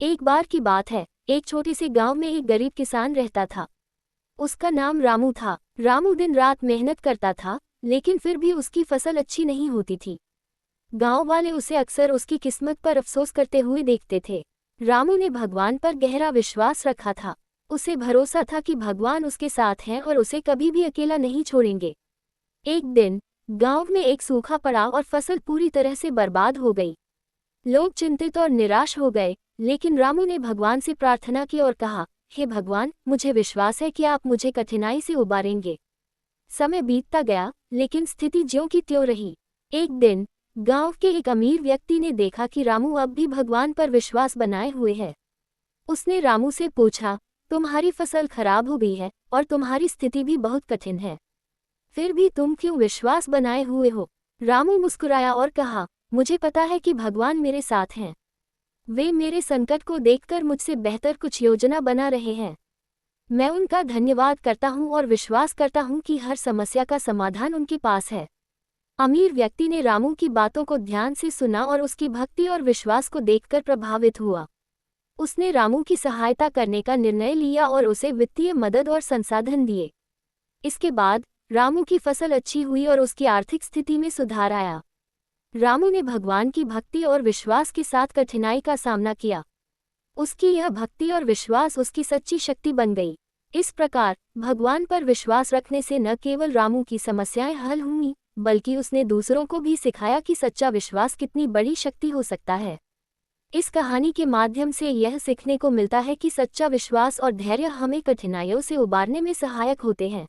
एक बार की बात है, एक छोटे से गांव में एक गरीब किसान रहता था। उसका नाम रामू था। रामू दिन रात मेहनत करता था, लेकिन फिर भी उसकी फसल अच्छी नहीं होती थी। गांव वाले उसे अक्सर उसकी किस्मत पर अफसोस करते हुए देखते थे। रामू ने भगवान पर गहरा विश्वास रखा था। उसे भरोसा था कि भगवान उसके साथ हैं और उसे कभी भी अकेला नहीं छोड़ेंगे। एक दिन गांव में एक सूखा पड़ा और फसल पूरी तरह से बर्बाद हो गई। लोग चिंतित और निराश हो गए, लेकिन रामू ने भगवान से प्रार्थना की और कहा, हे भगवान, मुझे विश्वास है कि आप मुझे कठिनाई से उबारेंगे। समय बीतता गया, लेकिन स्थिति ज्यों की त्यों रही। एक दिन गांव के एक अमीर व्यक्ति ने देखा कि रामू अब भी भगवान पर विश्वास बनाए हुए है। उसने रामू से पूछा, तुम्हारी फसल खराब हो गई है और तुम्हारी स्थिति भी बहुत कठिन है, फिर भी तुम क्यों विश्वास बनाए हुए हो? रामू मुस्कुराया और कहा, मुझे पता है कि भगवान मेरे साथ हैं। वे मेरे संकट को देखकर मुझसे बेहतर कुछ योजना बना रहे हैं। मैं उनका धन्यवाद करता हूं और विश्वास करता हूं कि हर समस्या का समाधान उनके पास है। अमीर व्यक्ति ने रामू की बातों को ध्यान से सुना और उसकी भक्ति और विश्वास को देखकर प्रभावित हुआ। उसने रामू की सहायता करने का निर्णय लिया और उसे वित्तीय मदद और संसाधन दिए। इसके बाद रामू की फसल अच्छी हुई और उसकी आर्थिक स्थिति में सुधार आया। रामू ने भगवान की भक्ति और विश्वास के साथ कठिनाई का सामना किया। उसकी यह भक्ति और विश्वास उसकी सच्ची शक्ति बन गई। इस प्रकार भगवान पर विश्वास रखने से न केवल रामू की समस्याएं हल हुईं, बल्कि उसने दूसरों को भी सिखाया कि सच्चा विश्वास कितनी बड़ी शक्ति हो सकता है। इस कहानी के माध्यम से यह सीखने को मिलता है कि सच्चा विश्वास और धैर्य हमें कठिनाइयों से उबारने में सहायक होते हैं।